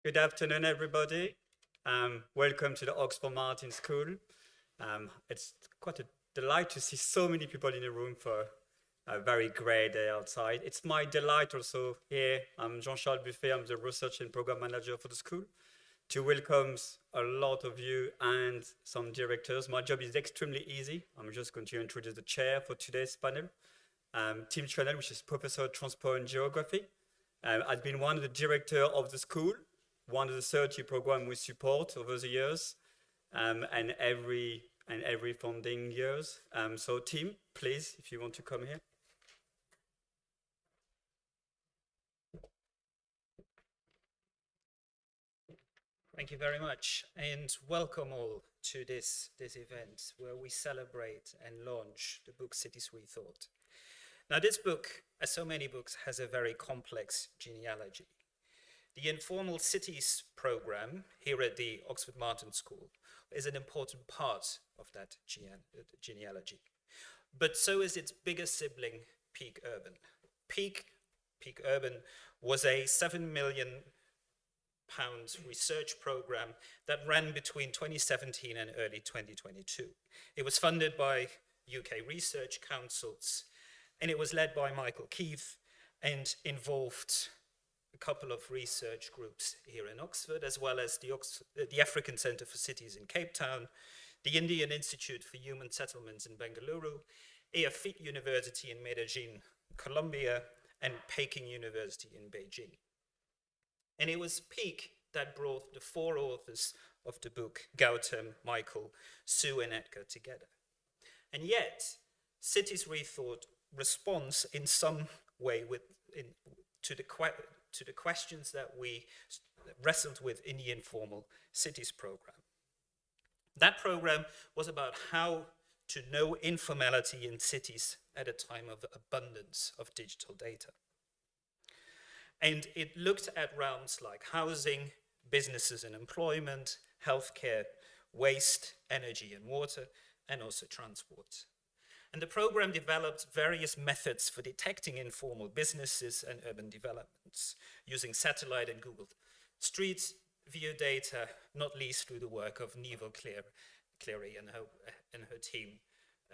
Good afternoon, everybody. Welcome to the Oxford Martin School. It's quite a delight to see so many people in the room for a very grey day outside. It's my delight also here. I'm Jean-Charles Buffet. I'm the research and program manager for the school, to welcome a lot of you and some directors. My job is extremely easy. I'm just going to introduce the chair for today's panel. Tim Chanel, which is Professor of Transport and Geography. I've been one of the director of the school, one of the 30 programs we support over the years, and every funding years. So Tim, please, if you want to come here. Thank you very much, and welcome all to this event where we celebrate and launch the book Cities Rethought. Now, this book, as so many books, has a very complex genealogy. The Informal Cities program here at the Oxford Martin School is an important part of that genealogy. But so is its biggest sibling, Peak Urban. Peak Urban was a £7 million research program that ran between 2017 and early 2022. It was funded by UK research councils, and it was led by Michael Keith and involved a couple of research groups here in Oxford, as well as the African Centre for Cities in Cape Town, the Indian Institute for Human Settlements in Bengaluru, AFIT University in Medellin, Colombia, and Peking University in Beijing. And it was Peak that brought the four authors of the book, Gautam, Michael, Sue, and Edgar, together. And yet, Cities Rethought responds in some way to the questions that we wrestled with in the Informal Cities program. That program was about how to know informality in cities at a time of abundance of digital data. And it looked at realms like housing, businesses and employment, healthcare, waste, energy and water, and also transport. And the program developed various methods for detecting informal businesses and urban developments, using satellite and Google Street View data, not least through the work of Nivo Cleary and her team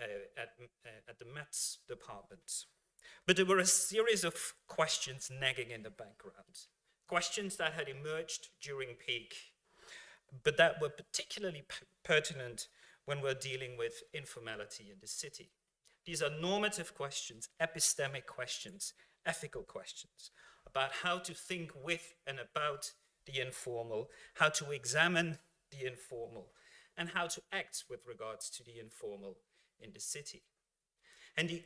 at the Mets department. But there were a series of questions nagging in the background, questions that had emerged during Peak, but that were particularly pertinent when we're dealing with informality in the city. These are normative questions, epistemic questions, ethical questions about how to think with and about the informal, how to examine the informal, and how to act with regards to the informal in the city. And the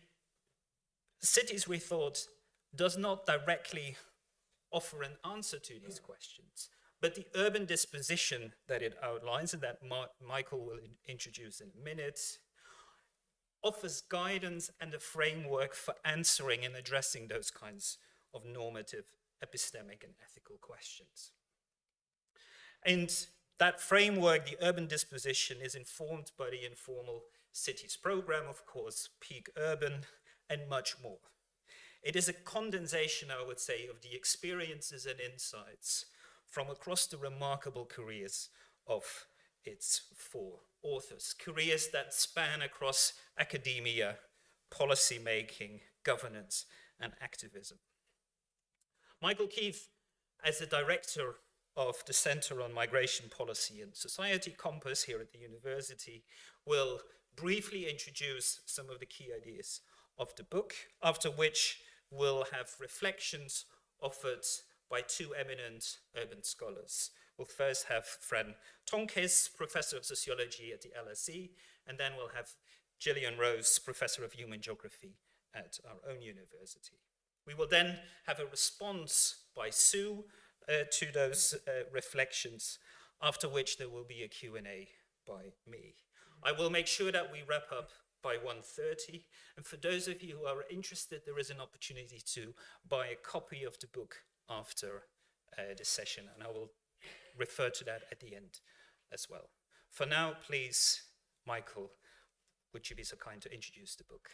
Cities Rethought does not directly offer an answer to these questions, but the urban disposition that it outlines, and that Michael will introduce in a minute, offers guidance and a framework for answering and addressing those kinds of normative, epistemic, and ethical questions. And that framework, the urban disposition, is informed by the Informal Cities program, of course, Peak Urban, and much more. It is a condensation, I would say, of the experiences and insights from across the remarkable careers of its four authors, careers that span across academia, policy making, governance, and activism. Michael Keith, as the director of the Center on Migration Policy and Society, Compass, here at the university, will briefly introduce some of the key ideas of the book, after which we'll have reflections offered by two eminent urban scholars. We'll first have Fran Tonkiss, Professor of Sociology at the LSE, and then we'll have Jillian Rose, Professor of Human Geography at our own university. We will then have a response by Sue to those reflections, after which there will be a Q&A by me. I will make sure that we wrap up by 1:30, and for those of you who are interested, there is an opportunity to buy a copy of the book after the session, and I will refer to that at the end as well. For now, please, Michael, would you be so kind to introduce the book?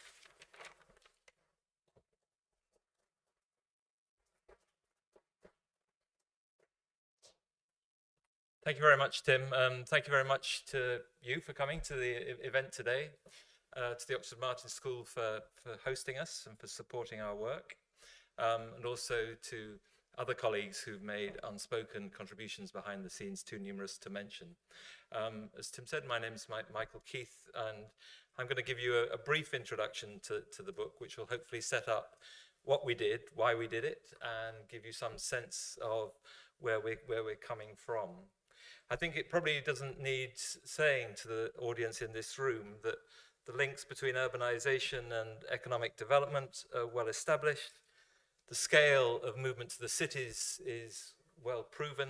Thank you very much, Tim. Thank you very much to you for coming to the event today, to the Oxford Martin School for hosting us and for supporting our work, and also to other colleagues who've made unspoken contributions behind the scenes, too numerous to mention. As Tim said, my name is Michael Keith, and I'm going to give you a brief introduction to the book, which will hopefully set up what we did, why we did it, and give you some sense of where we're coming from. I think it probably doesn't need saying to the audience in this room that the links between urbanization and economic development are well established. The scale of movement to the cities is well proven.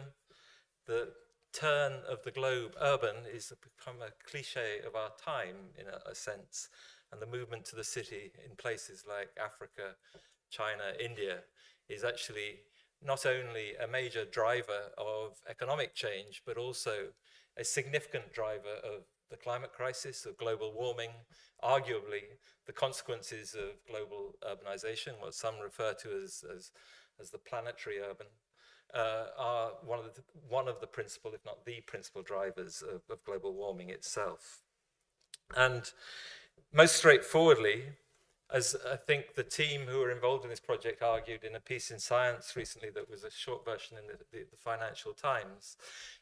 The turn of the globe urban is become a cliche of our time in a sense, and the movement to the city in places like Africa, China, India is actually not only a major driver of economic change, but also a significant driver of the climate crisis, of global warming, arguably the consequences of global urbanization, what some refer to as the planetary urban, are one of the principal, if not the principal drivers of global warming itself. And most straightforwardly, as I think the team who were involved in this project argued in a piece in Science recently that was a short version in the Financial Times,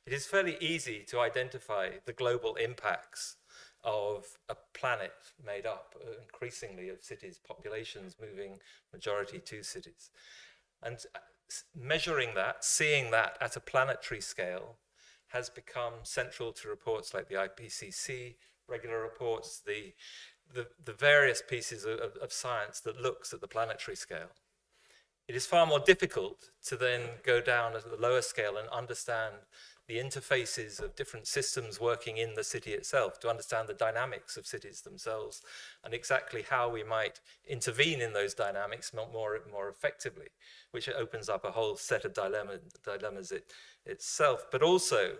it is fairly easy to identify the global impacts of a planet made up increasingly of cities, populations moving majority to cities. And measuring that, seeing that at a planetary scale has become central to reports like the IPCC, regular reports, the various pieces of science that looks at the planetary scale. It is far more difficult to then go down at the lower scale and understand the interfaces of different systems working in the city itself, to understand the dynamics of cities themselves and exactly how we might intervene in those dynamics more effectively, which opens up a whole set of dilemmas itself. But also,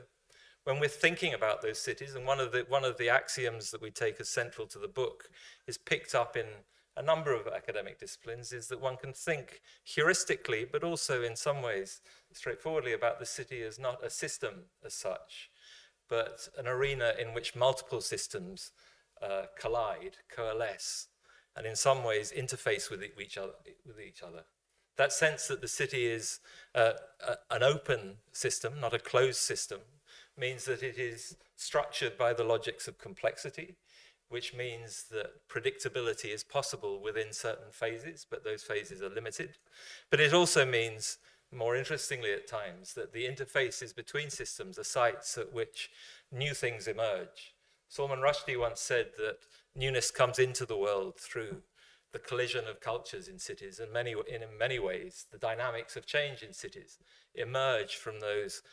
when we're thinking about those cities, and one of the axioms that we take as central to the book is picked up in a number of academic disciplines, is that one can think heuristically, but also in some ways straightforwardly about the city as not a system as such, but an arena in which multiple systems collide, coalesce, and in some ways interface with each other. That sense that the city is an open system, not a closed system, means that it is structured by the logics of complexity, which means that predictability is possible within certain phases, but those phases are limited. But it also means, more interestingly at times, that the interfaces between systems are sites at which new things emerge. Salman Rushdie once said that newness comes into the world through the collision of cultures in cities, and in many ways, the dynamics of change in cities emerge from those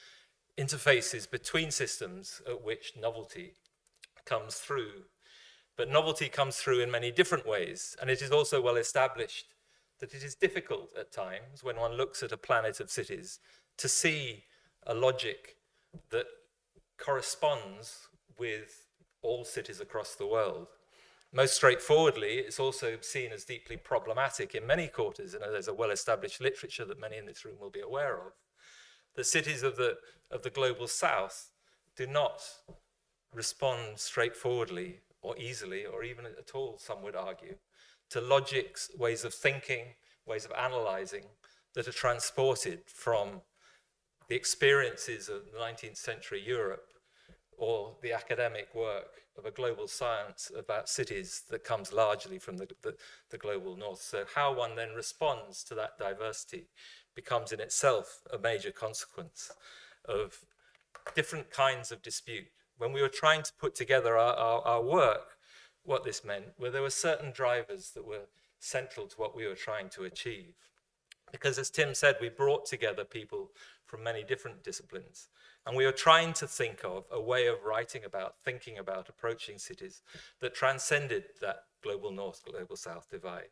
interfaces between systems at which novelty comes through. But novelty comes through in many different ways, and it is also well established that it is difficult at times, when one looks at a planet of cities, to see a logic that corresponds with all cities across the world. Most straightforwardly, it's also seen as deeply problematic in many quarters, and there's a well-established literature that many in this room will be aware of. The cities of the global south do not respond straightforwardly or easily, or even at all, some would argue, to logics, ways of thinking, ways of analyzing that are transported from the experiences of 19th century Europe or the academic work of a global science about cities that comes largely from the global north. So how one then responds to that diversity becomes in itself a major consequence of different kinds of dispute. When we were trying to put together our work, what this meant were there were certain drivers that were central to what we were trying to achieve. Because as Tim said, we brought together people from many different disciplines, and we were trying to think of a way of writing about, thinking about, approaching cities that transcended that global north, global south divide.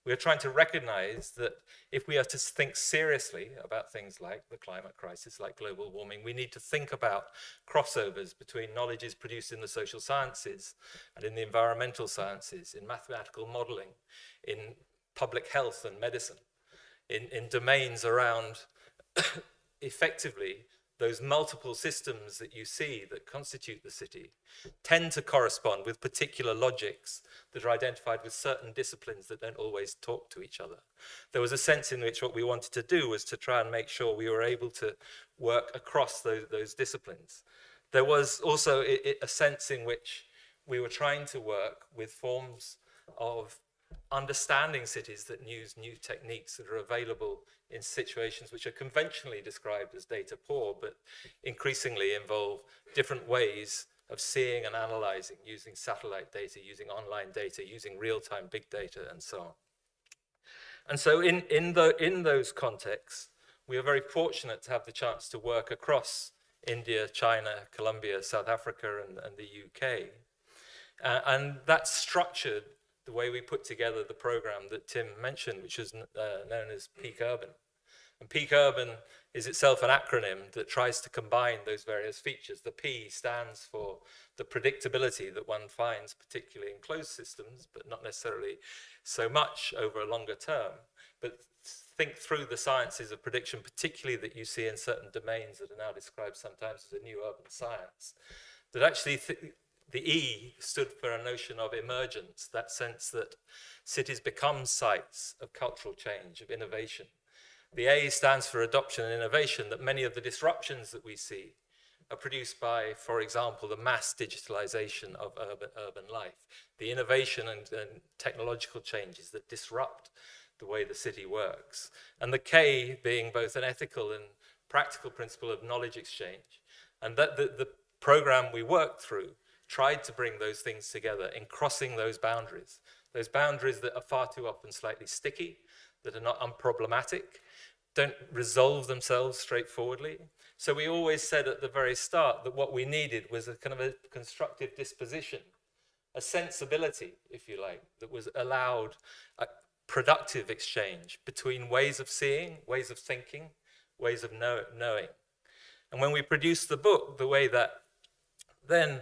We are trying to recognize that if we are to think seriously about things like the climate crisis, like global warming, we need to think about crossovers between knowledges produced in the social sciences and in the environmental sciences, in mathematical modeling, in public health and medicine, in domains around effectively those multiple systems that you see that constitute the city tend to correspond with particular logics that are identified with certain disciplines that don't always talk to each other. There was a sense in which what we wanted to do was to try and make sure we were able to work across those disciplines. There was also a sense in which we were trying to work with forms of understanding cities that use new techniques that are available in situations which are conventionally described as data poor, but increasingly involve different ways of seeing and analyzing, using satellite data, using online data, using real-time big data, and so on. And so in those contexts, we are very fortunate to have the chance to work across India, China, Colombia, South Africa, and the UK. And that structured the way we put together the program that Tim mentioned, which is known as Peak Urban. And Peak Urban is itself an acronym that tries to combine those various features. The P stands for the predictability that one finds particularly in closed systems, but not necessarily so much over a longer term. But think through the sciences of prediction, particularly that you see in certain domains that are now described sometimes as a new urban science, that actually the E stood for a notion of emergence, that sense that cities become sites of cultural change, of innovation. The A stands for adoption and innovation, that many of the disruptions that we see are produced by, for example, the mass digitalization of urban life, the innovation and technological changes that disrupt the way the city works. And the K being both an ethical and practical principle of knowledge exchange. And that the program we worked through tried to bring those things together in crossing those boundaries that are far too often slightly sticky, that are not unproblematic, don't resolve themselves straightforwardly. So we always said at the very start that what we needed was a kind of a constructive disposition, a sensibility, if you like, that was allowed a productive exchange between ways of seeing, ways of thinking, ways of knowing. And when we produced the book, the way that then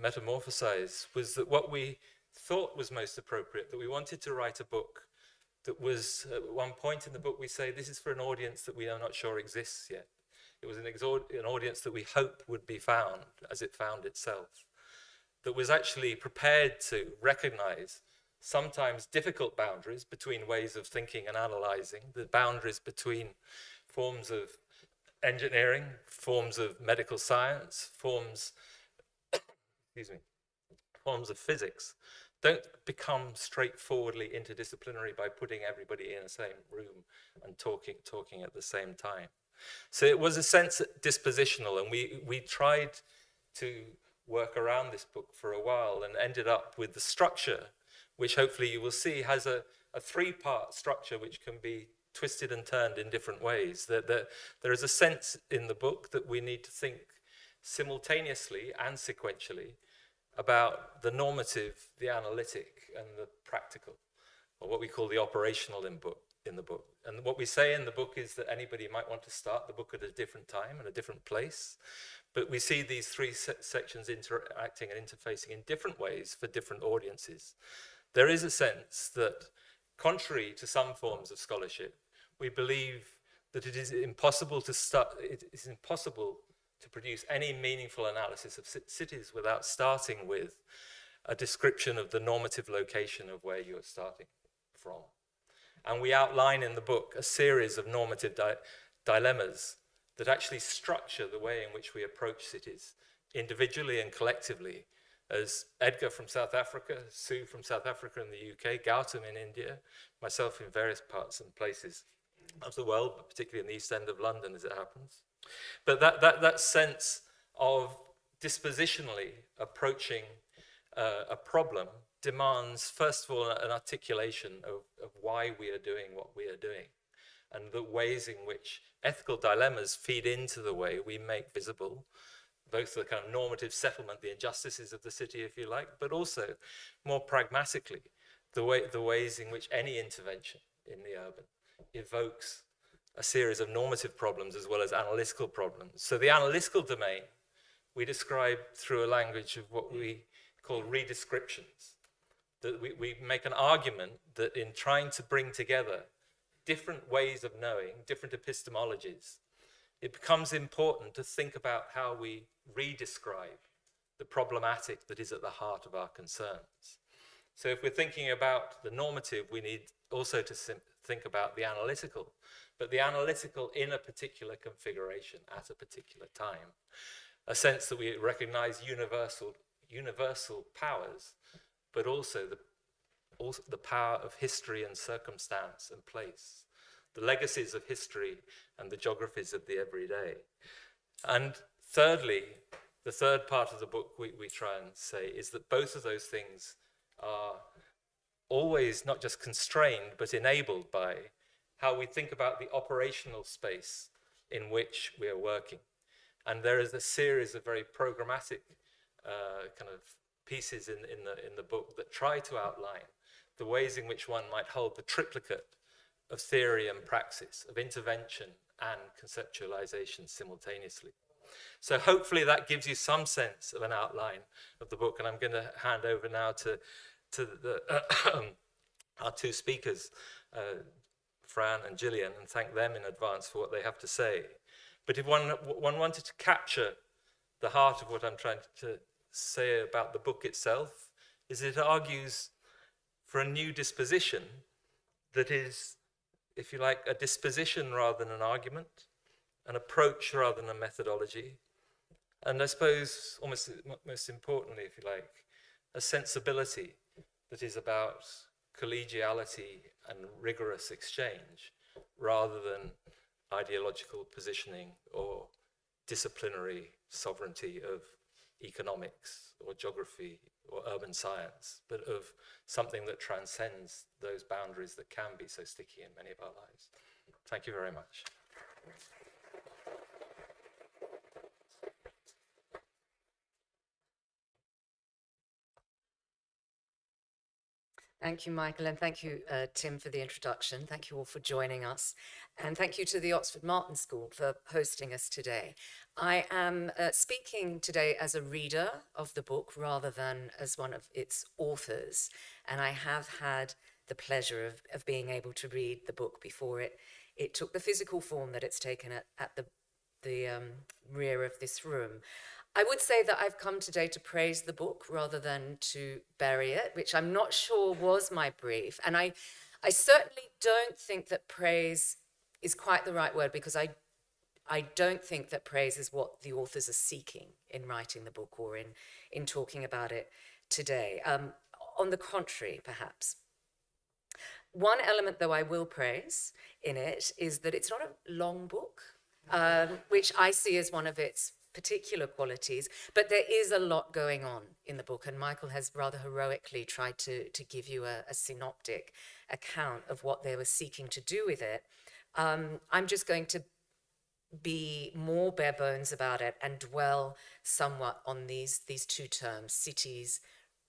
metamorphosized was that what we thought was most appropriate, that we wanted to write a book that was, at one point in the book, we say, this is for an audience that we are not sure exists yet. It was an audience that we hope would be found as it found itself, that was actually prepared to recognize sometimes difficult boundaries between ways of thinking and analyzing, the boundaries between forms of engineering, forms of medical science, forms of physics, don't become straightforwardly interdisciplinary by putting everybody in the same room and talking at the same time. So it was a sense dispositional, and we tried to work around this book for a while and ended up with the structure, which hopefully you will see has a three-part structure which can be twisted and turned in different ways. There is a sense in the book that we need to think simultaneously and sequentially about the normative, the analytic, and the practical, or what we call the operational in the book. And what we say in the book is that anybody might want to start the book at a different time and a different place, but we see these three sections interacting and interfacing in different ways for different audiences. There is a sense that, contrary to some forms of scholarship, we believe that it is impossible to produce any meaningful analysis of cities without starting with a description of the normative location of where you are starting from. And we outline in the book a series of normative dilemmas that actually structure the way in which we approach cities, individually and collectively, as Edgar from South Africa, Sue from South Africa and the UK, Gautam in India, myself in various parts and places of the world, but particularly in the East End of London as it happens. But that sense of dispositionally approaching a problem demands, first of all, an articulation of why we are doing what we are doing, and the ways in which ethical dilemmas feed into the way we make visible both the kind of normative settlement, the injustices of the city, if you like, but also more pragmatically, the ways in which any intervention in the urban evokes a series of normative problems as well as analytical problems. So the analytical domain we describe through a language of what we call redescriptions. That we make an argument that in trying to bring together different ways of knowing, different epistemologies, it becomes important to think about how we redescribe the problematic that is at the heart of our concerns. So if we're thinking about the normative, we need also to think about the analytical, but the analytical in a particular configuration at a particular time. A sense that we recognize universal powers, but also the power of history and circumstance and place, the legacies of history and the geographies of the everyday. And thirdly, the third part of the book we try and say is that both of those things are always not just constrained, but enabled by how we think about the operational space in which we are working. And there is a series of very programmatic kind of pieces in the book that try to outline the ways in which one might hold the triplicate of theory and praxis, of intervention and conceptualization simultaneously. So hopefully that gives you some sense of an outline of the book, and I'm going to hand over now to our two speakers, Fran and Jillian, and thank them in advance for what they have to say. But if one wanted to capture the heart of what I'm trying to say about the book itself, is it argues for a new disposition that is, if you like, a disposition rather than an argument, an approach rather than a methodology, and I suppose, almost most importantly, if you like, a sensibility that is about collegiality and rigorous exchange rather than ideological positioning or disciplinary sovereignty of economics or geography or urban science, but of something that transcends those boundaries that can be so sticky in many of our lives. Thank you very much. Thank you, Michael, and thank you, Tim, for the introduction. Thank you all for joining us. And thank you to the Oxford Martin School for hosting us today. I am speaking today as a reader of the book rather than as one of its authors. And I have had the pleasure of being able to read the book before it took the physical form that it's taken at the rear of this room. I would say that I've come today to praise the book rather than to bury it, which I'm not sure was my brief. And I certainly don't think that praise is quite the right word, because I don't think that praise is what the authors are seeking in writing the book or in talking about it today. On the contrary, perhaps. One element, though, I will praise in it is that it's not a long book, which I see as one of its particular qualities, but there is a lot going on in the book, and Michael has rather heroically tried to give you a synoptic account of what they were seeking to do with it. I'm just going to be more bare bones about it and dwell somewhat on these two terms, cities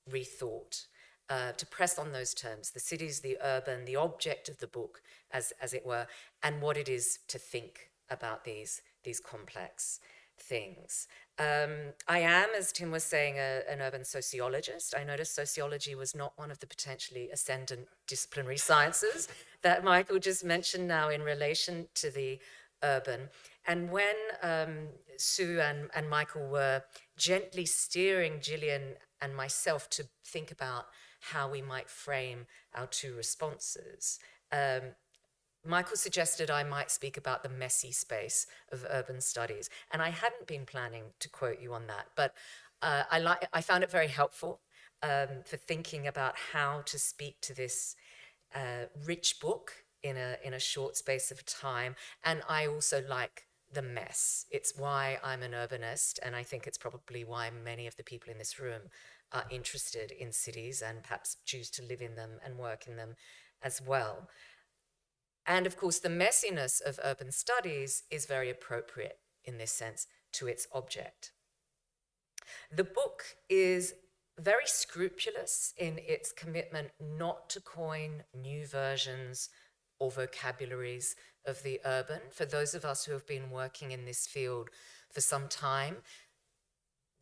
rethought, to press on those terms, the cities, the urban, the object of the book, as it were, and what it is to think about these complex things. I am, as Tim was saying, an urban sociologist. I noticed sociology was not one of the potentially ascendant disciplinary sciences that Michael just mentioned now in relation to the urban. And when Sue and Michael were gently steering Jillian and myself to think about how we might frame our two responses, Michael suggested I might speak about the messy space of urban studies, and I hadn't been planning to quote you on that, but I found it very helpful for thinking about how to speak to this rich book in a short space of time, and I also like the mess. It's why I'm an urbanist, and I think it's probably why many of the people in this room are interested in cities and perhaps choose to live in them and work in them as well. And of course, the messiness of urban studies is very appropriate in this sense to its object. The book is very scrupulous in its commitment not to coin new versions or vocabularies of the urban. For those of us who have been working in this field for some time,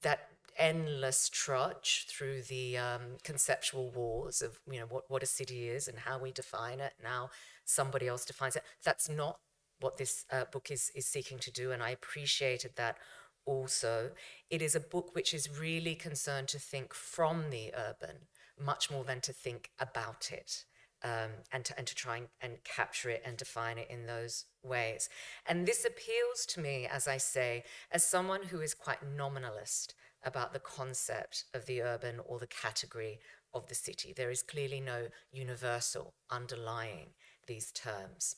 that endless trudge through the conceptual wars of what a city is and how we define it and how somebody else defines it, that's not what this book is seeking to do, and I appreciated that also. It is a book which is really concerned to think from the urban, much more than to think about it, and to try and capture it and define it in those ways. And this appeals to me, as I say, as someone who is quite nominalist about the concept of the urban or the category of the city. There is clearly no universal underlying these terms.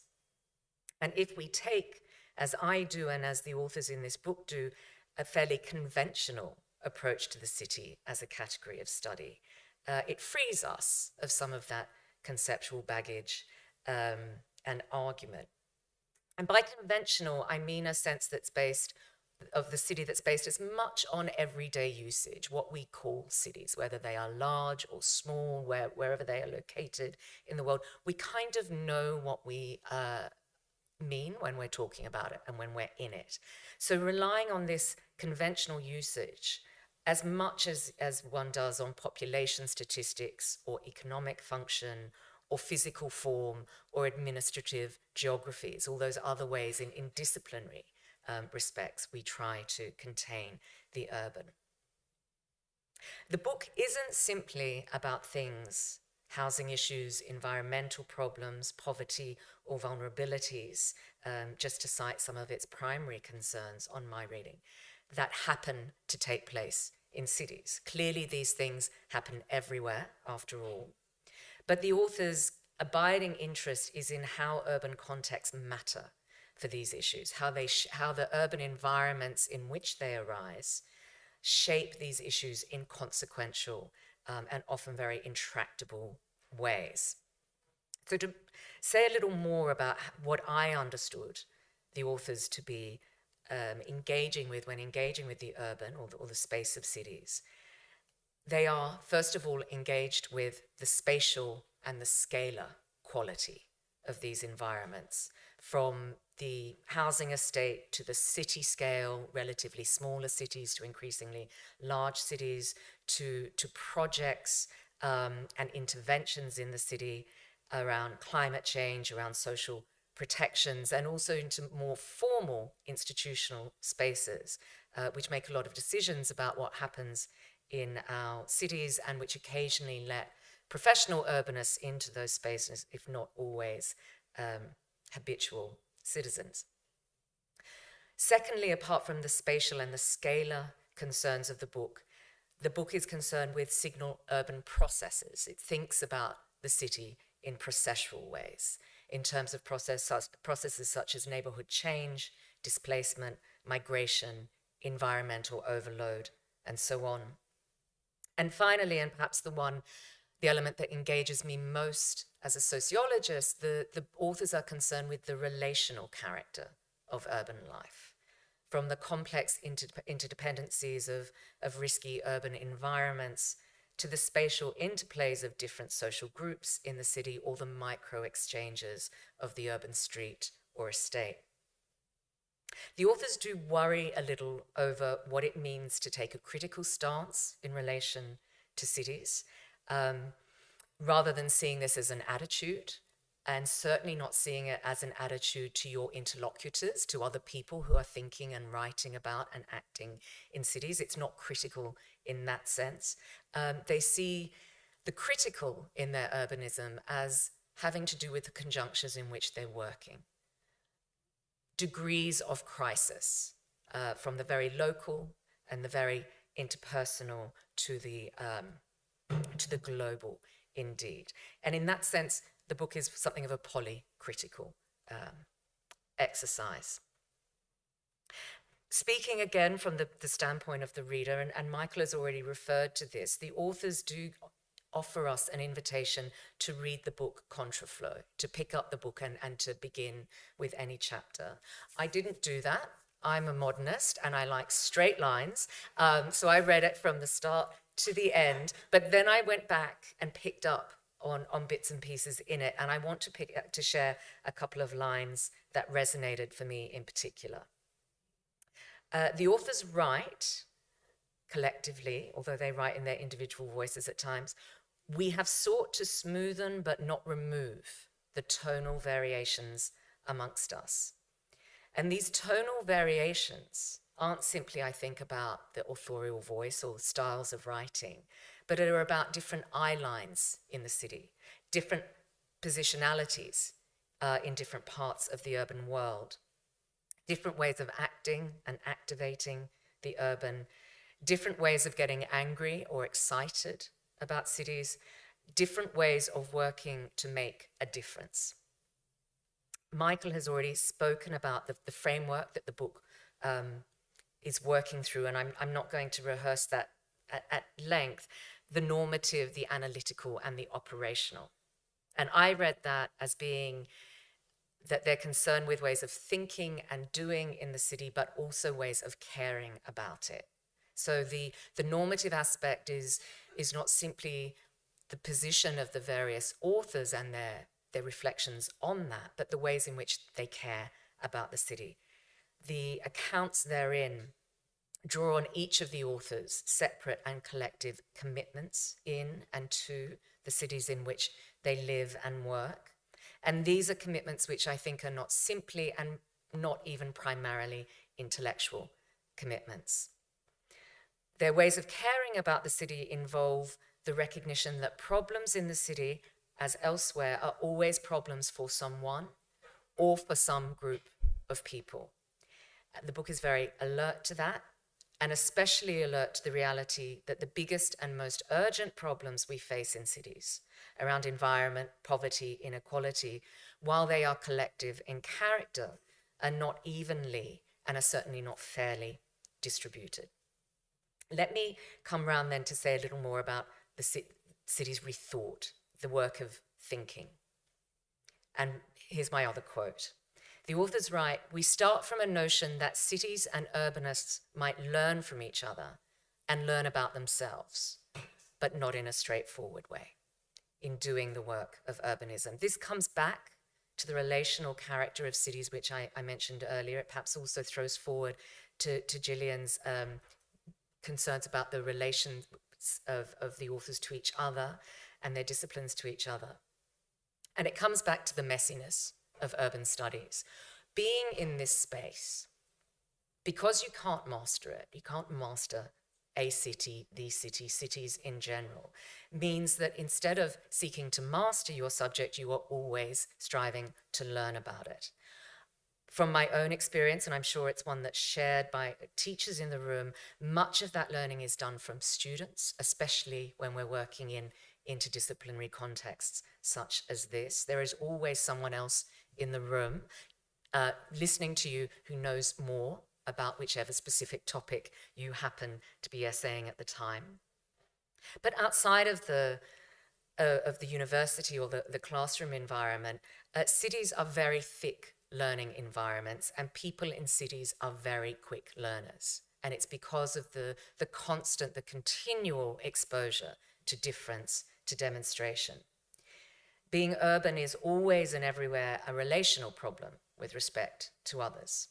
And if we take, as I do and as the authors in this book do, a fairly conventional approach to the city as a category of study, it frees us of some of that conceptual baggage and argument. And by conventional, I mean a sense that's based of the city that's based as much on everyday usage, what we call cities, whether they are large or small, wherever they are located in the world. We kind of know what we mean when we're talking about it and when we're in it. So relying on this conventional usage as much as one does on population statistics or economic function or physical form or administrative geographies, all those other ways in disciplinary respects we try to contain the urban. The book isn't simply about things, housing issues, environmental problems, poverty, or vulnerabilities, just to cite some of its primary concerns on my reading, that happen to take place in cities. Clearly, these things happen everywhere, after all. But the author's abiding interest is in how urban contexts matter for these issues, how the urban environments in which they arise shape these issues in consequential and often very intractable ways. So to say a little more about what I understood the authors to be engaging with when engaging with the urban or the space of cities, they are, first of all, engaged with the spatial and the scalar quality of these environments, from the housing estate to the city scale, relatively smaller cities to increasingly large cities, to projects and interventions in the city around climate change, around social protections, and also into more formal institutional spaces, which make a lot of decisions about what happens in our cities and which occasionally let professional urbanists into those spaces, if not always habitual citizens. Secondly, apart from the spatial and the scalar concerns of the book is concerned with signal urban processes. It thinks about the city in processual ways, in terms of processes such as neighborhood change, displacement, migration, environmental overload, and so on. And finally, and perhaps the element that engages me most as a sociologist, the authors are concerned with the relational character of urban life, from the complex interdependencies of risky urban environments to the spatial interplays of different social groups in the city or the micro exchanges of the urban street or estate. The authors do worry a little over what it means to take a critical stance in relation to cities, rather than seeing this as an attitude, and certainly not seeing it as an attitude to your interlocutors, to other people who are thinking and writing about and acting in cities. It's not critical in that sense. They see the critical in their urbanism as having to do with the conjunctures in which they're working. Degrees of crisis, from the very local and the very interpersonal to the global, indeed. And in that sense, the book is something of a polycritical exercise. Speaking again from the standpoint of the reader, and Michael has already referred to this, the authors do offer us an invitation to read the book contraflow, to pick up the book and to begin with any chapter. I didn't do that. I'm a modernist and I like straight lines, so I read it from the start to the end, but then I went back and picked up on bits and pieces in it, and I want to share a couple of lines that resonated for me in particular. The authors write collectively, although they write in their individual voices at times, "We have sought to smoothen but not remove the tonal variations amongst us. And these tonal variations aren't simply, I think, about the authorial voice or styles of writing, but are about different eye lines in the city, different positionalities in different parts of the urban world, different ways of acting and activating the urban, different ways of getting angry or excited about cities, different ways of working to make a difference. Michael has already spoken about the framework that the book is working through, and I'm not going to rehearse that at length, the normative, the analytical, and the operational. And I read that as being that they're concerned with ways of thinking and doing in the city, but also ways of caring about it. So the normative aspect is not simply the position of the various authors and their reflections on that, but the ways in which they care about the city. The accounts therein draw on each of the authors' separate and collective commitments in and to the cities in which they live and work. And these are commitments which I think are not simply and not even primarily intellectual commitments. Their ways of caring about the city involve the recognition that problems in the city, as elsewhere, are always problems for someone or for some group of people. The book is very alert to that, and especially alert to the reality that the biggest and most urgent problems we face in cities around environment, poverty, inequality, while they are collective in character, are not evenly and are certainly not fairly distributed. Let me come round then to say a little more about the Cities Rethought, the work of thinking. And here's my other quote. The authors write, "We start from a notion that cities and urbanists might learn from each other and learn about themselves, but not in a straightforward way, in doing the work of urbanism." This comes back to the relational character of cities, which I mentioned earlier. It perhaps also throws forward to Jillian's concerns about the relations of the authors to each other and their disciplines to each other. And it comes back to the messiness of urban studies. Being in this space, because you can't master it, you can't master a city, the city, cities in general, means that instead of seeking to master your subject, you are always striving to learn about it. From my own experience, and I'm sure it's one that's shared by teachers in the room, much of that learning is done from students, especially when we're working in interdisciplinary contexts such as this. There is always someone else in the room listening to you who knows more about whichever specific topic you happen to be essaying at the time. But outside of the university or the classroom environment, cities are very thick learning environments, and people in cities are very quick learners. And it's because of the constant, the continual exposure to difference, to demonstration. Being urban is always and everywhere a relational problem with respect to others.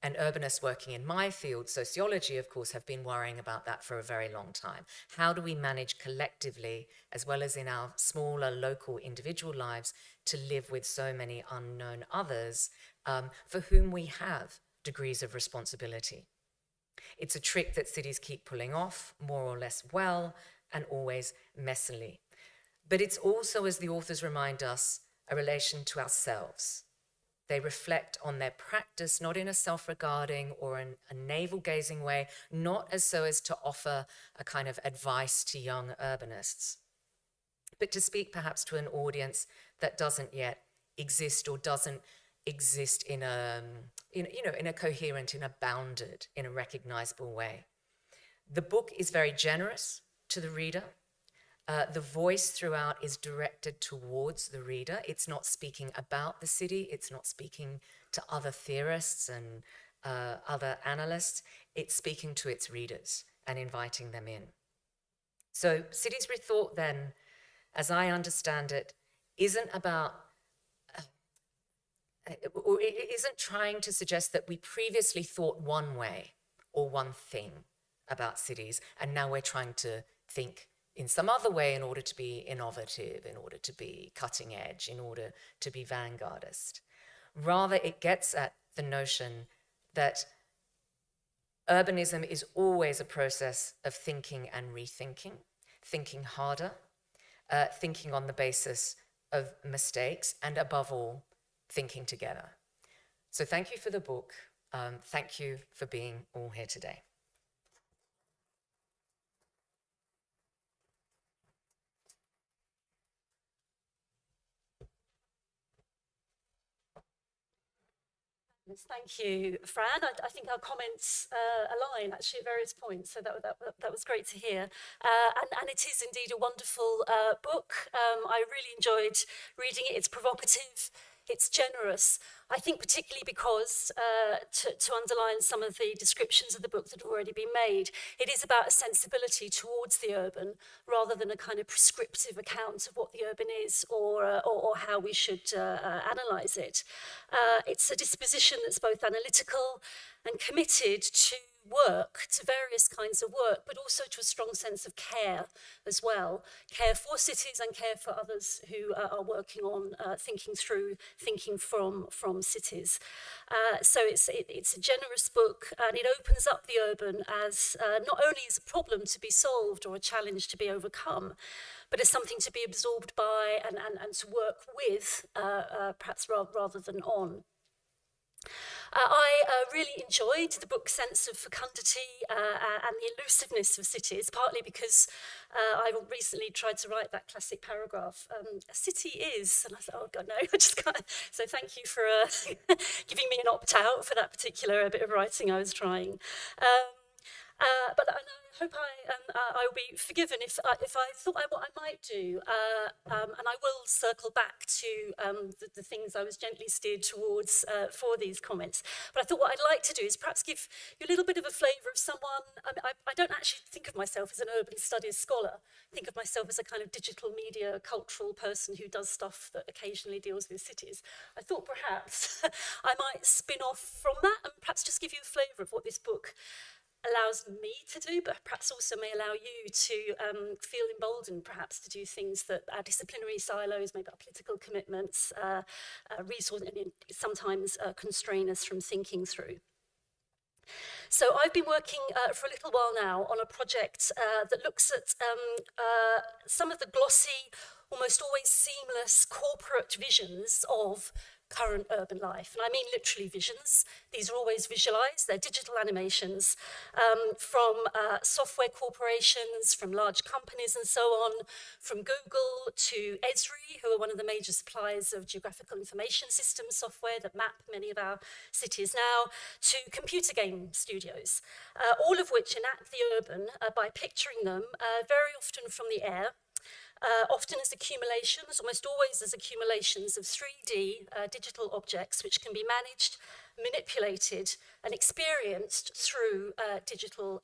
And urbanists working in my field, sociology, of course, have been worrying about that for a very long time. How do we manage collectively, as well as in our smaller local individual lives, to live with so many unknown others for whom we have degrees of responsibility? It's a trick that cities keep pulling off, more or less well, and always messily. But it's also, as the authors remind us, a relation to ourselves. They reflect on their practice, not in a self-regarding or a navel-gazing way, not as so as to offer a kind of advice to young urbanists, but to speak perhaps to an audience that doesn't yet exist or doesn't exist in a coherent, in a bounded, in a recognizable way. The book is very generous to the reader. The voice throughout is directed towards the reader. It's not speaking about the city. It's not speaking to other theorists and other analysts. It's speaking to its readers and inviting them in. So Cities Rethought then, as I understand it, isn't about, or it isn't trying to suggest that we previously thought one way or one thing about cities, and now we're trying to think in some other way in order to be innovative, in order to be cutting edge, in order to be vanguardist. Rather, it gets at the notion that urbanism is always a process of thinking and rethinking, thinking harder, thinking on the basis of mistakes, and above all, thinking together. So thank you for the book. Thank you for being all here today. Thank you, Fran. I think our comments align actually at various points, so that was great to hear. And it is indeed a wonderful book. I really enjoyed reading it. It's provocative, it's generous. I think particularly because, to underline some of the descriptions of the book that have already been made, it is about a sensibility towards the urban rather than a kind of prescriptive account of what the urban is or how we should analyse it. It's a disposition that's both analytical and committed to work, to various kinds of work, but also to a strong sense of care as well. Care for cities and care for others who are working on thinking from cities. So it's a generous book, and it opens up the urban as not only as a problem to be solved or a challenge to be overcome, but as something to be absorbed by and to work with, perhaps rather than on. I really enjoyed the book's sense of fecundity and the elusiveness of cities, partly because I recently tried to write that classic paragraph, a city is, and I thought, oh God, no, I just can't. So thank you for giving me an opt-out for that particular bit of writing I was trying. But I hope I will be forgiven if I thought what I might do, and I will circle back to the things I was gently steered towards for these comments. But I thought what I'd like to do is perhaps give you a little bit of a flavour of someone. I don't actually think of myself as an urban studies scholar. I think of myself as a kind of digital media cultural person who does stuff that occasionally deals with cities. I thought perhaps I might spin off from that and perhaps just give you a flavour of what this book allows me to do, but perhaps also may allow you to feel emboldened perhaps to do things that our disciplinary silos, maybe our political commitments, resource, sometimes constrain us from thinking through. So I've been working for a little while now on a project that looks at some of the glossy, almost always seamless corporate visions of current urban life. And I mean literally visions. These are always visualized. They're digital animations from software corporations, from large companies and so on, from Google to Esri, who are one of the major suppliers of geographical information system software that map many of our cities now, to computer game studios, all of which enact the urban by picturing them very often from the air, often as accumulations, almost always as accumulations of 3D digital objects which can be managed, manipulated and experienced through digital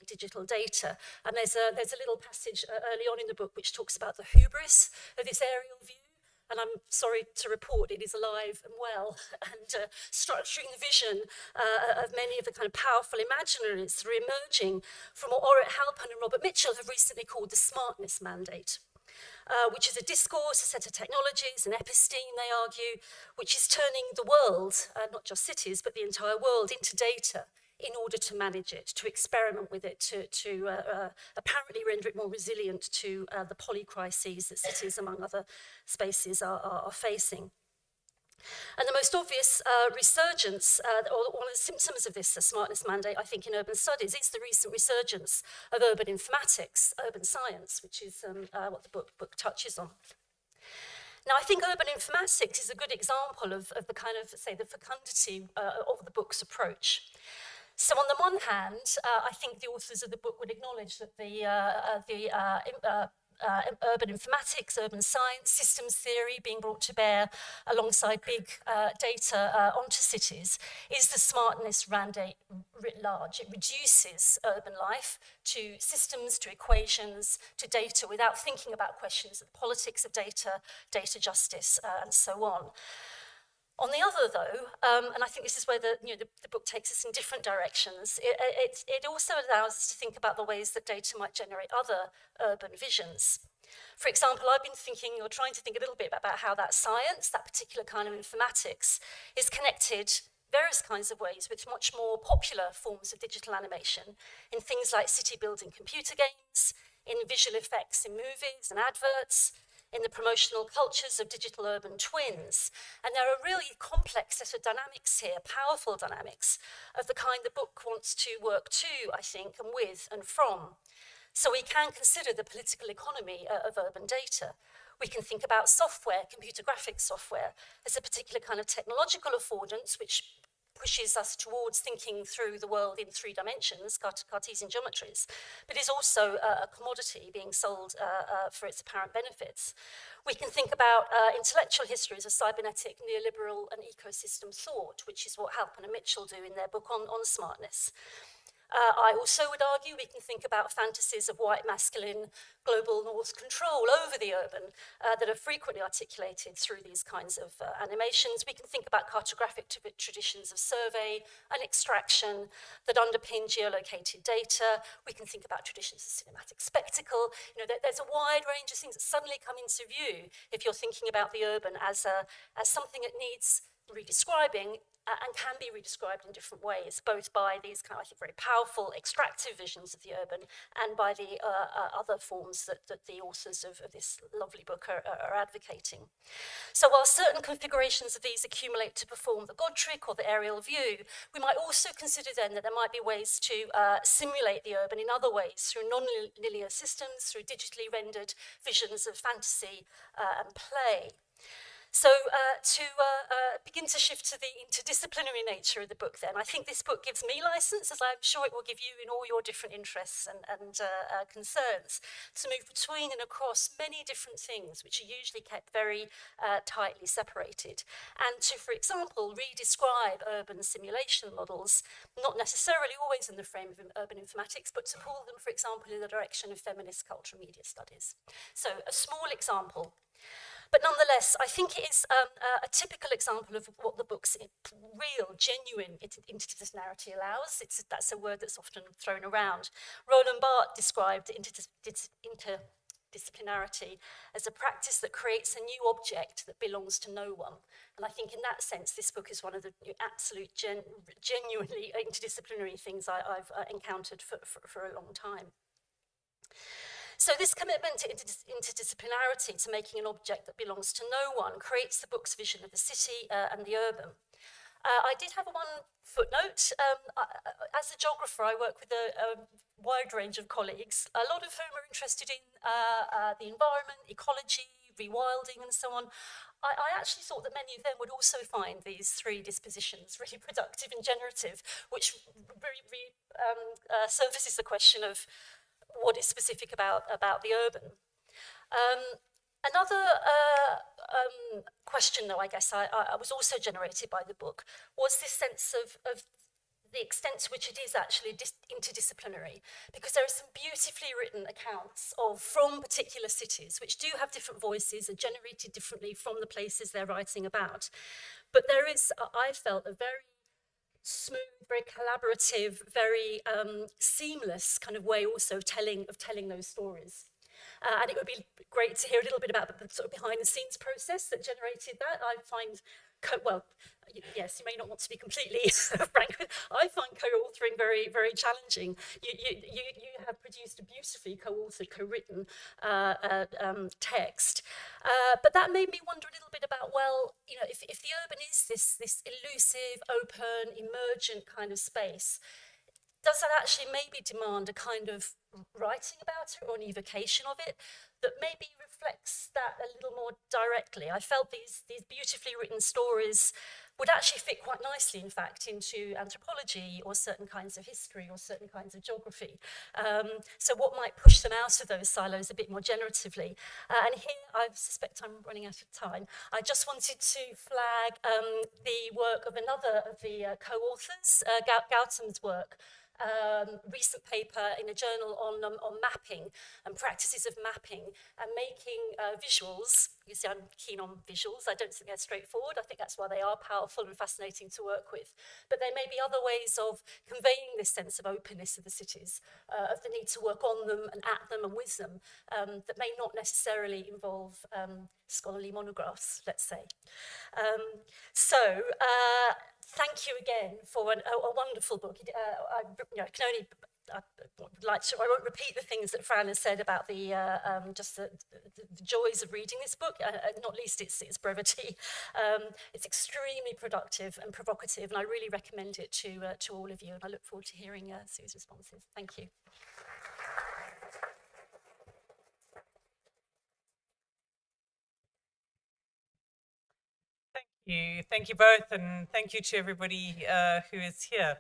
data. And there's a little passage early on in the book which talks about the hubris of this aerial view. And I'm sorry to report it is alive and well and structuring the vision of many of the kind of powerful imaginaries that are emerging from what Orit Halpern and Robert Mitchell have recently called the smartness mandate. Which is a discourse, a set of technologies, an episteme, they argue, which is turning the world, not just cities, but the entire world, into data in order to manage it, to experiment with it, to apparently render it more resilient to the polycrises that cities, among other spaces, are facing. And the most obvious resurgence, or one of the symptoms of this smartness mandate, I think, in urban studies, is the recent resurgence of urban informatics, urban science, which is what the book touches on. Now, I think urban informatics is a good example of the kind of, say, the fecundity of the book's approach. So on the one hand, I think the authors of the book would acknowledge that the urban informatics, urban science, systems theory being brought to bear alongside big data onto cities is the smartness mandate writ large. It reduces urban life to systems, to equations, to data without thinking about questions of the politics of data, data justice, and so on. On the other, though, and I think this is where the book takes us in different directions, it also allows us to think about the ways that data might generate other urban visions. For example, I've been thinking, or trying to think a little bit about how that science, that particular kind of informatics, is connected various kinds of ways with much more popular forms of digital animation in things like city building computer games, in visual effects in movies and adverts, in the promotional cultures of digital urban twins. And there are really complex set of dynamics here, powerful dynamics, of the kind the book wants to work to, I think, and with and from. So we can consider the political economy of urban data. We can think about software, computer graphics software, as a particular kind of technological affordance which pushes us towards thinking through the world in 3 dimensions, Cartesian geometries, but is also a commodity being sold for its apparent benefits. We can think about intellectual histories of cybernetic, neoliberal and ecosystem thought, which is what Halpin and Mitchell do in their book on smartness. I also would argue we can think about fantasies of white masculine global north control over the urban that are frequently articulated through these kinds of animations. We can think about cartographic traditions of survey and extraction that underpin geolocated data. We can think about traditions of cinematic spectacle. You know, there's a wide range of things that suddenly come into view if you're thinking about the urban as something that needs redescribing and can be redescribed in different ways, both by these kind of, I think, very powerful extractive visions of the urban and by the other forms that the authors of this lovely book are advocating. So while certain configurations of these accumulate to perform the God trick or the aerial view, we might also consider then that there might be ways to simulate the urban in other ways, through non-linear systems, through digitally rendered visions of fantasy and play. So to begin to shift to the interdisciplinary nature of the book then, I think this book gives me license, as I'm sure it will give you in all your different interests and concerns, to move between and across many different things which are usually kept very tightly separated, and to, for example, redescribe urban simulation models, not necessarily always in the frame of urban informatics, but to pull them, for example, in the direction of feminist cultural media studies. So a small example. But nonetheless, I think it is a typical example of what the book's real, genuine interdisciplinarity allows. That's a word that's often thrown around. Roland Barthes described interdisciplinarity as a practice that creates a new object that belongs to no one. And I think in that sense, this book is one of the absolute genuinely interdisciplinary things I've encountered for a long time. So this commitment to interdisciplinarity, to making an object that belongs to no one, creates the book's vision of the city and the urban. I did have one footnote. As a geographer, I work with a wide range of colleagues, a lot of whom are interested in the environment, ecology, rewilding and so on. I actually thought that many of them would also find these 3 dispositions really productive and generative, which surfaces the question of what is specific about the urban. Another question, though, I guess I was also generated by the book, was this sense of the extent to which it is actually interdisciplinary, because there are some beautifully written accounts from particular cities, which do have different voices, are generated differently from the places they're writing about. But there is, I felt, a very smooth, very collaborative, very seamless kind of way also of telling those stories. And it would be great to hear a little bit about the sort of behind the scenes process that generated that. I find, yes, you may not want to be completely frank, but I find co-authoring very, very challenging. You have produced a beautifully co-authored, co-written text. But that made me wonder a little bit about, well, you know, if the urban is this elusive, open, emergent kind of space, does that actually maybe demand a kind of writing about it or an evocation of it that maybe reflects that a little more directly? I felt these beautifully written stories would actually fit quite nicely, in fact, into anthropology or certain kinds of history or certain kinds of geography. So what might push them out of those silos a bit more generatively? And here, I suspect I'm running out of time. I just wanted to flag the work of another of the co-authors, Gautam's work, recent paper in a journal on mapping and practices of mapping and making visuals. You see, I'm keen on visuals. I don't think they're straightforward. I think that's why they are powerful and fascinating to work with. But there may be other ways of conveying this sense of openness of the cities, of the need to work on them and at them and with them, that may not necessarily involve scholarly monographs, let's say. Thank you again for a wonderful book. I can only I won't repeat the things that Fran has said about the joys of reading this book, not least its brevity. It's extremely productive and provocative, and I really recommend it to all of you. And I look forward to hearing Sue's responses. Thank you. Thank you both, and thank you to everybody who is here.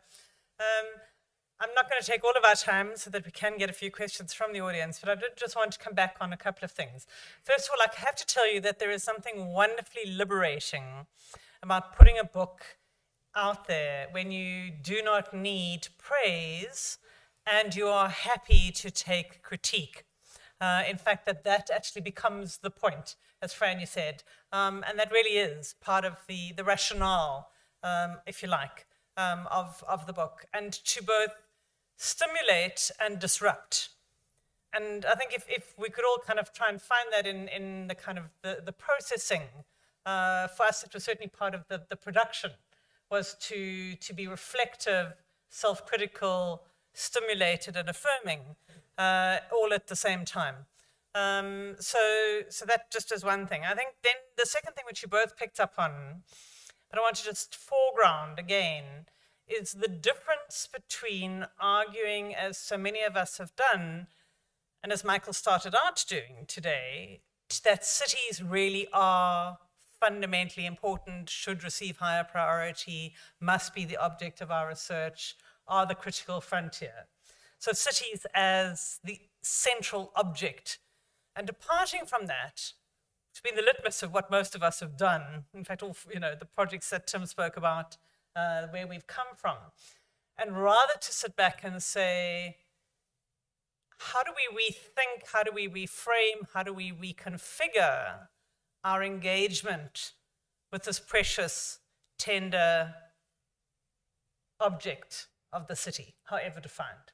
I'm not going to take all of our time so that we can get a few questions from the audience, but I did just want to come back on a couple of things. First of all, I have to tell you that there is something wonderfully liberating about putting a book out there when you do not need praise and you are happy to take critique. In fact, that actually becomes the point, as Fran, you said, and that really is part of the rationale, if you like, of the book, and to both stimulate and disrupt. And I think if we could all kind of try and find that in the kind of the processing, for us it was certainly part of the production, was to be reflective, self-critical, stimulated and affirming, all at the same time. So that just is one thing. I think then the second thing which you both picked up on, but I want to just foreground again, is the difference between arguing, as so many of us have done, and as Michael started out doing today, that cities really are fundamentally important, should receive higher priority, must be the object of our research, are the critical frontier. So cities as the central object. And departing from that, it's been the litmus of what most of us have done. In fact, all the projects that Tim spoke about, where we've come from. And rather to sit back and say, how do we rethink, how do we reframe, how do we reconfigure our engagement with this precious, tender object of the city, however defined.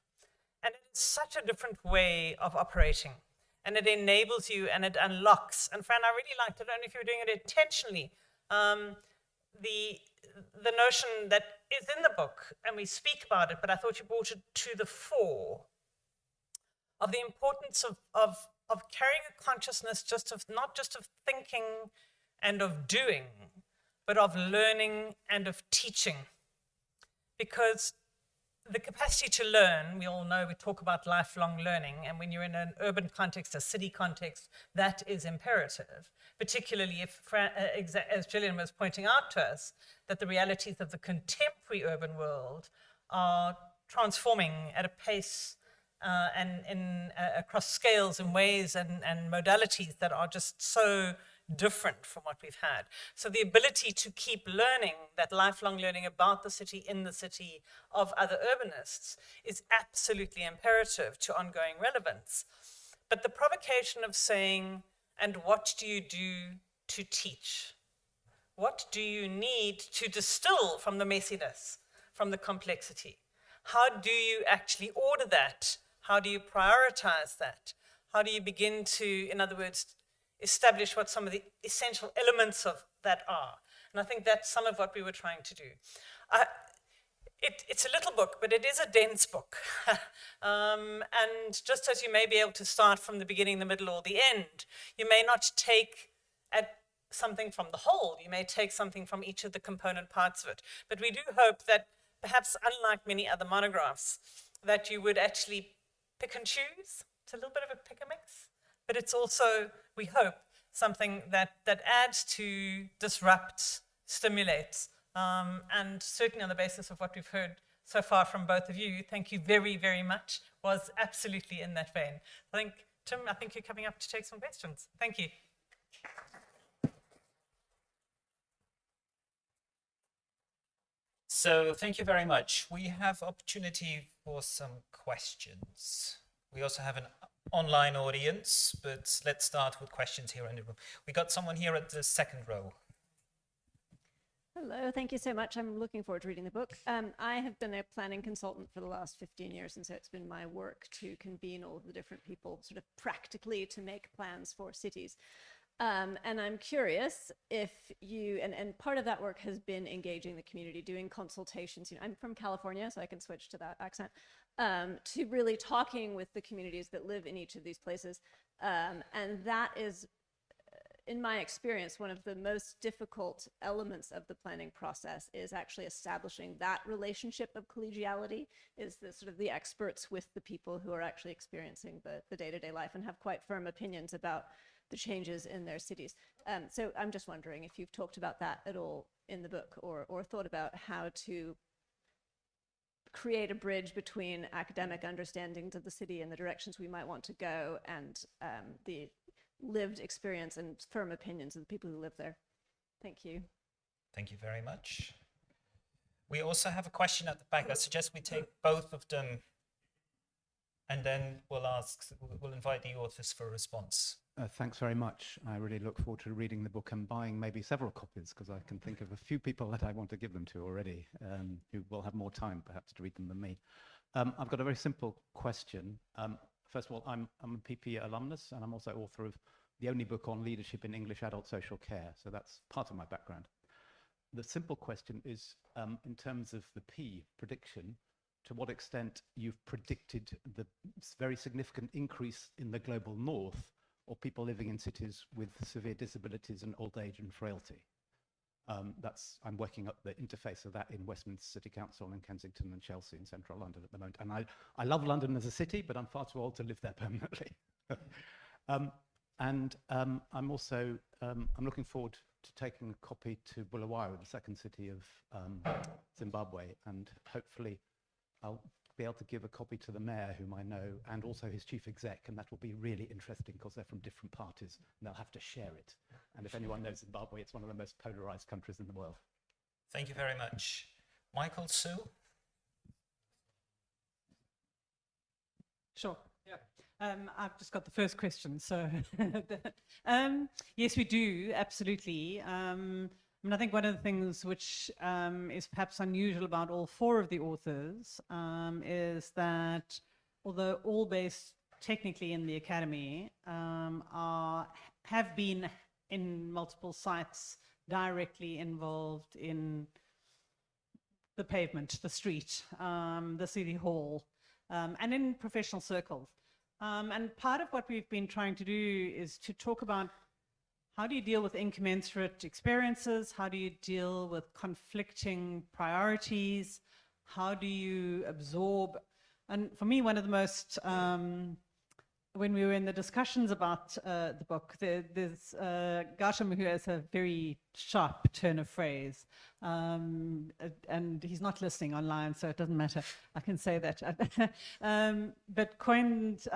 And it's such a different way of operating. And it enables you and it unlocks. And Fran, I really liked it. I don't know if you were doing it intentionally. The notion that is in the book, and we speak about it, but I thought you brought it to the fore, of the importance of carrying a consciousness not just of thinking and of doing, but of learning and of teaching. Because the capacity to learn, we all know, we talk about lifelong learning, and when you're in an urban context, a city context, that is imperative, particularly if, as Jillian was pointing out to us, that the realities of the contemporary urban world are transforming at a pace and across scales and ways and modalities that are just so different from what we've had. So the ability to keep learning, that lifelong learning about the city, in the city, of other urbanists, is absolutely imperative to ongoing relevance. But the provocation of saying, and what do you do to teach? What do you need to distill from the messiness, from the complexity? How do you actually order that? How do you prioritize that? How do you begin to, in other words, establish what some of the essential elements of that are? And I think that's some of what we were trying to do. It's a little book, but it is a dense book. And just as you may be able to start from the beginning, the middle, or the end, you may not take something from the whole. You may take something from each of the component parts of it. But we do hope that, perhaps unlike many other monographs, that you would actually pick and choose. It's a little bit of a pick and mix. But it's also, we hope, something that adds to, disrupts, stimulates, and certainly on the basis of what we've heard so far from both of you, thank you very, very much, was absolutely in that vein. Tim, I think you're coming up to take some questions. Thank you. So thank you very much. We have opportunity for some questions. We also have an online audience, but let's start with questions here in the room. We got someone here at the second row. Hello, thank you so much. I'm looking forward to reading the book. I have been a planning consultant for the last 15 years, and so it's been my work to convene all of the different people sort of practically to make plans for cities. And I'm curious if you, and part of that work has been engaging the community, doing consultations. You know, I'm from California, so I can switch to that accent, to really talking with the communities that live in each of these places. And that is, in my experience, one of the most difficult elements of the planning process is actually establishing that relationship of collegiality, is the sort of the experts with the people who are actually experiencing the day-to-day life and have quite firm opinions about the changes in their cities. So I'm just wondering if you've talked about that at all in the book, or thought about how to create a bridge between academic understandings of the city and the directions we might want to go and the lived experience and firm opinions of the people who live there. Thank you. Thank you very much. We also have a question at the back. I suggest we take both of them and then we'll invite the authors for a response. Thanks very much. I really look forward to reading the book and buying maybe several copies, because I can think of a few people that I want to give them to already, who will have more time perhaps to read them than me. I've got a very simple question. First of all, I'm a PP alumnus, and I'm also author of the only book on leadership in English adult social care, so that's part of my background. The simple question is, in terms of the P, prediction, to what extent you've predicted the very significant increase in the global north, or people living in cities with severe disabilities and old age and frailty. I'm working up the interface of that in Westminster City Council and Kensington and Chelsea in central London at the moment. And I love London as a city, but I'm far too old to live there permanently. I'm also I'm looking forward to taking a copy to Bulawayo, the second city of Zimbabwe, and hopefully I'll be able to give a copy to the mayor, whom I know, and also his chief exec, and that will be really interesting because they're from different parties and they'll have to share it. And if anyone knows Zimbabwe, it's one of the most polarized countries in the world. Thank you very much. Michael, Sue? Sure. Yeah. I've just got the first question. So, yes, we do, absolutely. I think one of the things which is perhaps unusual about all four of the authors is that, although all based technically in the academy, have been in multiple sites directly involved in the pavement, the street, the city hall, and in professional circles. And part of what we've been trying to do is to talk about how do you deal with incommensurate experiences? How do you deal with conflicting priorities? How do you absorb? And for me, one of the most, when we were in the discussions about the book, there's Gautam, who has a very sharp turn of phrase, and he's not listening online, so it doesn't matter. I can say that. But coined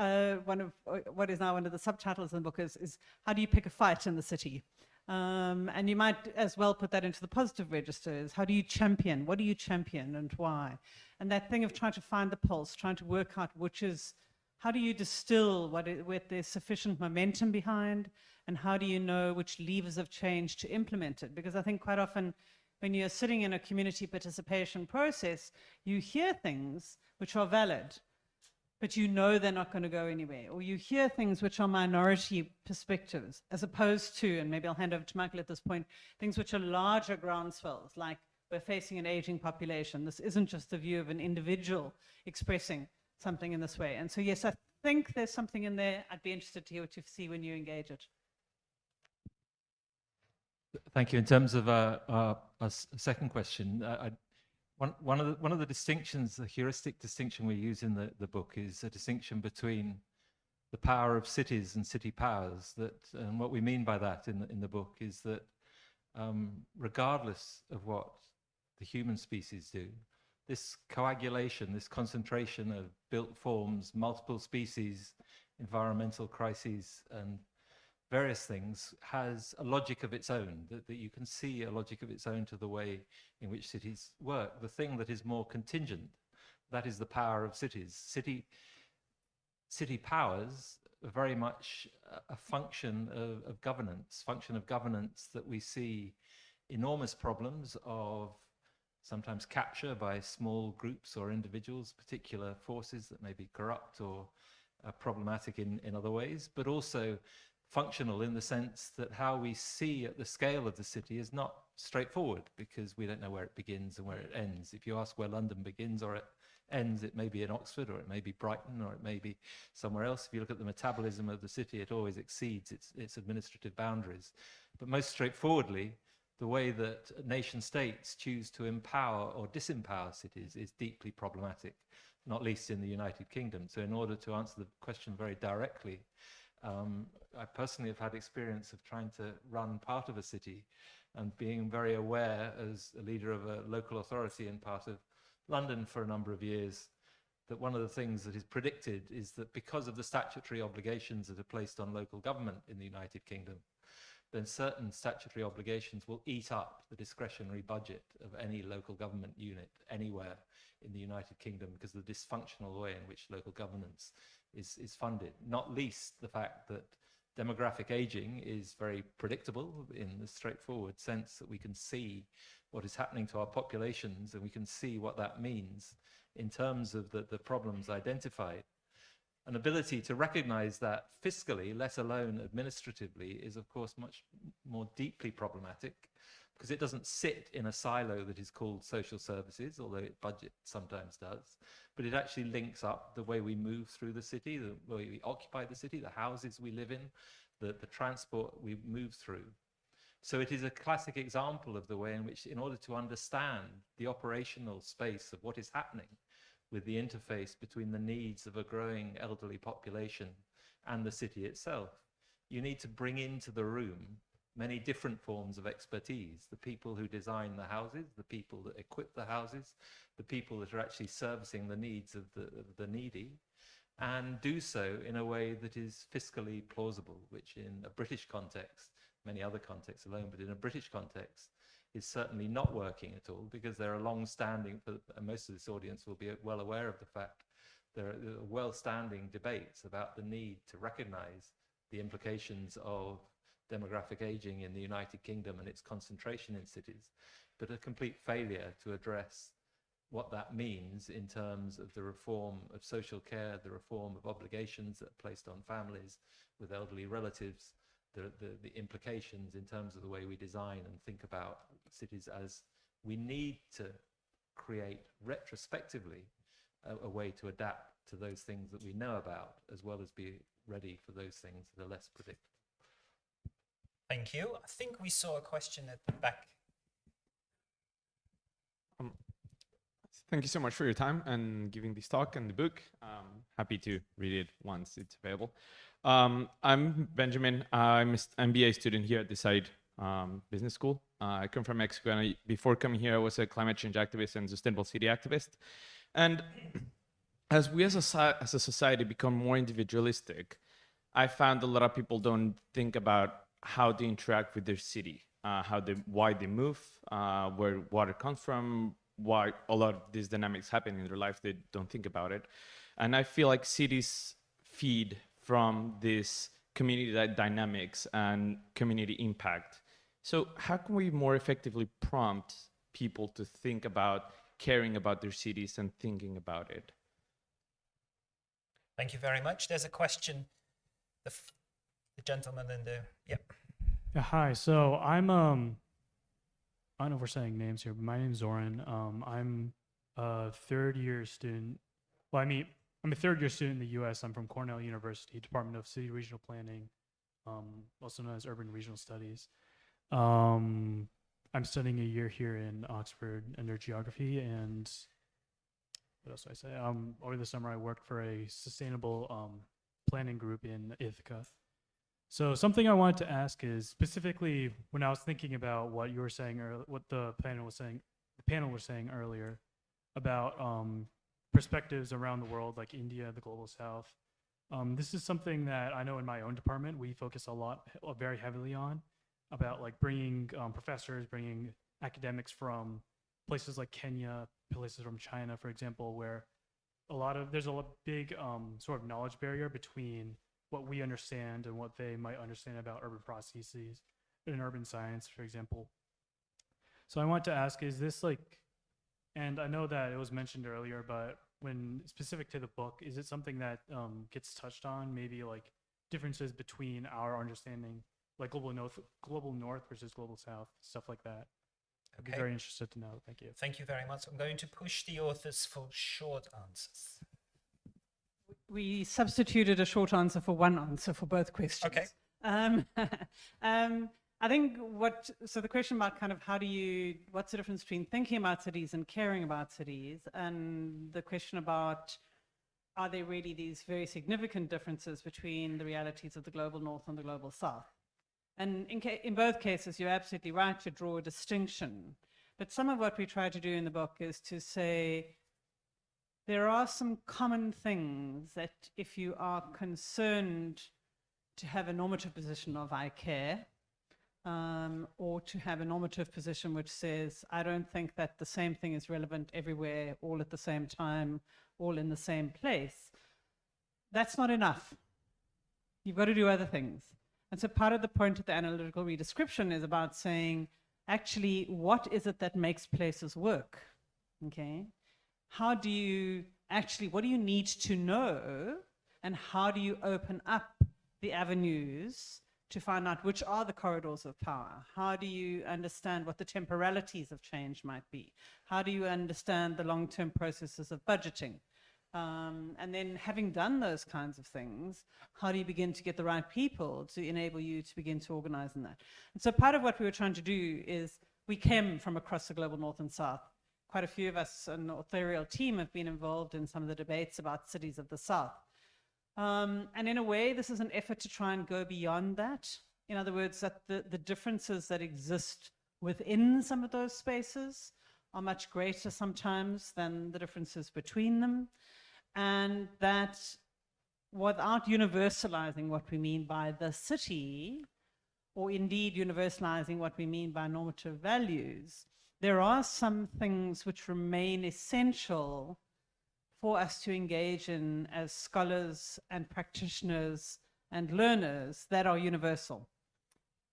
one of what is now one of the subtitles in the book is how do you pick a fight in the city? And you might as well put that into the positive registers. How do you champion? What do you champion and why? And that thing of trying to find the pulse, trying to work out which is, how do you distill what there's sufficient momentum behind, and how do you know which levers of change to implement it? Because I think quite often when you're sitting in a community participation process, you hear things which are valid, but you know they're not going to go anywhere. Or you hear things which are minority perspectives, as opposed to, and maybe I'll hand over to Michael at this point, things which are larger groundswells, like we're facing an aging population. This isn't just the view of an individual expressing something in this way. And so, yes, I think there's something in there. I'd be interested to hear what you see when you engage it. Thank you. In terms of a second question, one of the distinctions, the heuristic distinction we use in the book is a distinction between the power of cities and city powers. And what we mean by that in the book is that regardless of what the human species do, this coagulation, this concentration of built forms, multiple species, environmental crises, and various things has a logic of its own, that you can see a logic of its own to the way in which cities work. The thing that is more contingent, that is the power of cities. City powers are very much a function of governance that we see enormous problems of sometimes capture by small groups or individuals, particular forces that may be corrupt or problematic in other ways, but also functional in the sense that how we see at the scale of the city is not straightforward, because we don't know where it begins and where it ends. If you ask where London begins or it ends, it may be in Oxford, or it may be Brighton, or it may be somewhere else. If you look at the metabolism of the city, it always exceeds its administrative boundaries. But most straightforwardly, the way that nation states choose to empower or disempower cities is deeply problematic, not least in the United Kingdom. So in order to answer the question very directly, I personally have had experience of trying to run part of a city and being very aware as a leader of a local authority in part of London for a number of years, that one of the things that is predicted is that because of the statutory obligations that are placed on local government in the United Kingdom, then certain statutory obligations will eat up the discretionary budget of any local government unit anywhere in the United Kingdom, because of the dysfunctional way in which local governance is funded. Not least the fact that demographic aging is very predictable in the straightforward sense that we can see what is happening to our populations, and we can see what that means in terms of the problems identified. An ability to recognize that fiscally, let alone administratively, is of course much more deeply problematic, because it doesn't sit in a silo that is called social services, although budget sometimes does, but it actually links up the way we move through the city, the way we occupy the city, the houses we live in, the transport we move through. So it is a classic example of the way in which, in order to understand the operational space of what is happening with the interface between the needs of a growing elderly population and the city itself, you need to bring into the room many different forms of expertise: the people who design the houses, the people that equip the houses, the people that are actually servicing the needs of the needy, and do so in a way that is fiscally plausible, which in a British context, many other contexts alone, but in a British context, is certainly not working at all, because there are long-standing, and most of this audience will be well aware of the fact, there are well-standing debates about the need to recognize the implications of demographic aging in the United Kingdom and its concentration in cities, but a complete failure to address what that means in terms of the reform of social care, the reform of obligations that are placed on families with elderly relatives, the implications in terms of the way we design and think about cities, as we need to create retrospectively a way to adapt to those things that we know about, as well as be ready for those things that are less predictable. Thank you. I think we saw a question at the back. Thank you so much for your time and giving this talk and the book. Happy to read it once it's available. I'm Benjamin. I'm an MBA student here at the Side Business School. I come from Mexico, and before coming here, I was a climate change activist and sustainable city activist. And as we as a society become more individualistic, I found a lot of people don't think about how they interact with their city, why they move, where water comes from, why a lot of these dynamics happen in their life. They don't think about it. And I feel like cities feed from this community dynamics and community impact. So how can we more effectively prompt people to think about caring about their cities and thinking about it? Thank you very much. There's a question. The gentleman in the, yeah. Yeah, hi. So I'm I don't know if we're saying names here, but my name's Zoran. I'm a third-year student. Well, I'm a third-year student in the U.S. I'm from Cornell University, Department of City Regional Planning, also known as Urban Regional Studies. I'm studying a year here in Oxford under geography, and what else do I say? Over the summer, I worked for a sustainable planning group in Ithaca. So something I wanted to ask is, specifically when I was thinking about what you were saying, or what the panel was saying earlier about perspectives around the world, like India, the global south. This is something that I know in my own department we focus a lot, very heavily on, about like bringing professors, bringing academics from places like Kenya, places from China, for example, where there's a big sort of knowledge barrier between what we understand and what they might understand about urban processes in urban science, for example. So I want to ask, is this like, and I know that it was mentioned earlier, but when specific to the book, is it something that gets touched on, maybe like differences between our understanding, like global north versus global south, stuff like that? I'd be very interested to know. Thank you. Thank you very much. I'm going to push the authors for short answers. We substituted a short answer for one answer for both questions. Okay. I think so the question about kind of what's the difference between thinking about cities and caring about cities, and the question about are there really these very significant differences between the realities of the global north and the global south? And in both cases, you're absolutely right to draw a distinction. But some of what we try to do in the book is to say there are some common things that if you are concerned to have a normative position of I care, or to have a normative position which says, I don't think that the same thing is relevant everywhere, all at the same time, all in the same place, that's not enough. You've got to do other things. And so part of the point of the analytical redescription is about saying, actually, what is it that makes places work? Okay? What do you need to know, and how do you open up the avenues to find out which are the corridors of power? How do you understand what the temporalities of change might be? How do you understand the long-term processes of budgeting? And then having done those kinds of things, how do you begin to get the right people to enable you to begin to organize in that? And so part of what we were trying to do is we came from across the global north and south. Quite a few of us in the authorial team have been involved in some of the debates about cities of the south. And in a way, this is an effort to try and go beyond that. In other words, that the differences that exist within some of those spaces are much greater sometimes than the differences between them. And that without universalizing what we mean by the city, or indeed universalizing what we mean by normative values, there are some things which remain essential for us to engage in as scholars and practitioners and learners that are universal.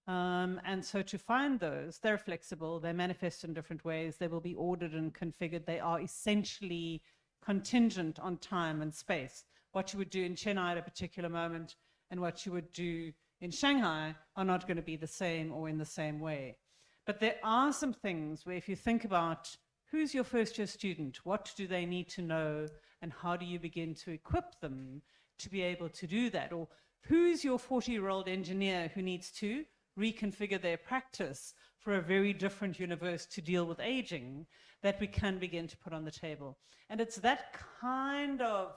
And so to find those, they're flexible, they manifest in different ways, they will be ordered and configured, they are essentially contingent on time and space. What you would do in Chennai at a particular moment and what you would do in Shanghai are not going to be the same or in the same way. But there are some things where if you think about who's your first year student, what do they need to know, and how do you begin to equip them to be able to do that? Or who's your 40-year-old engineer who needs to reconfigure their practice for a very different universe to deal with aging, that we can begin to put on the table. And it's that kind of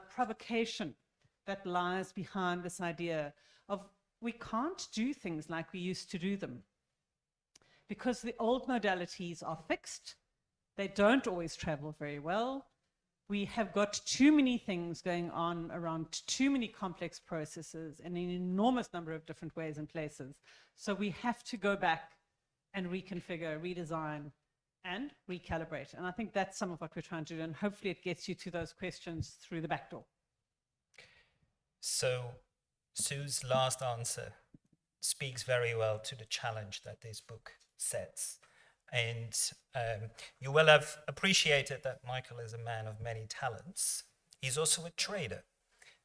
provocation that lies behind this idea of we can't do things like we used to do them, because the old modalities are fixed. They don't always travel very well. We have got too many things going on around too many complex processes in an enormous number of different ways and places. So we have to go back and reconfigure, redesign, and recalibrate. And I think that's some of what we're trying to do, and hopefully it gets you to those questions through the back door. So Sue's last answer speaks very well to the challenge that this book sets. And you will have appreciated that Michael is a man of many talents. He's also a trader.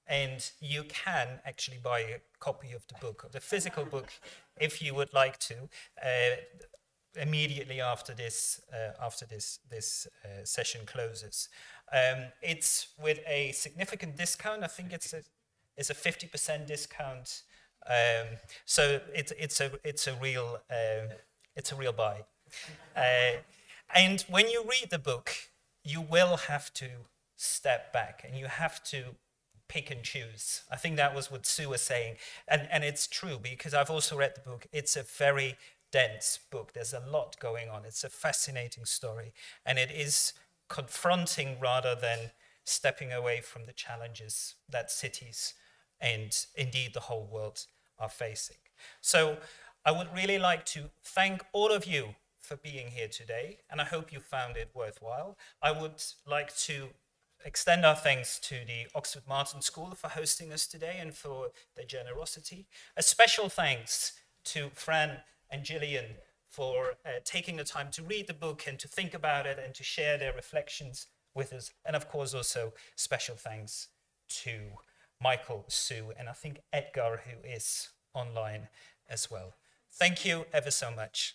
And you can actually buy a copy of the book, of the physical book, if you would like to, immediately after this session closes. It's with a significant discount. I think it's a 50% discount. So it's a real buy. And when you read the book, you will have to step back and you have to pick and choose. I think that was what Sue was saying. And it's true, because I've also read the book. It's a very dense book. There's a lot going on. It's a fascinating story. And it is confronting rather than stepping away from the challenges that cities and indeed the whole world are facing. So I would really like to thank all of you for being here today, and I hope you found it worthwhile. I would like to extend our thanks to the Oxford Martin School for hosting us today and for their generosity. A special thanks to Fran and Jillian for taking the time to read the book and to think about it and to share their reflections with us. And of course, also special thanks to Michael, Sue, and I think Edgar, who is online as well. Thank you ever so much.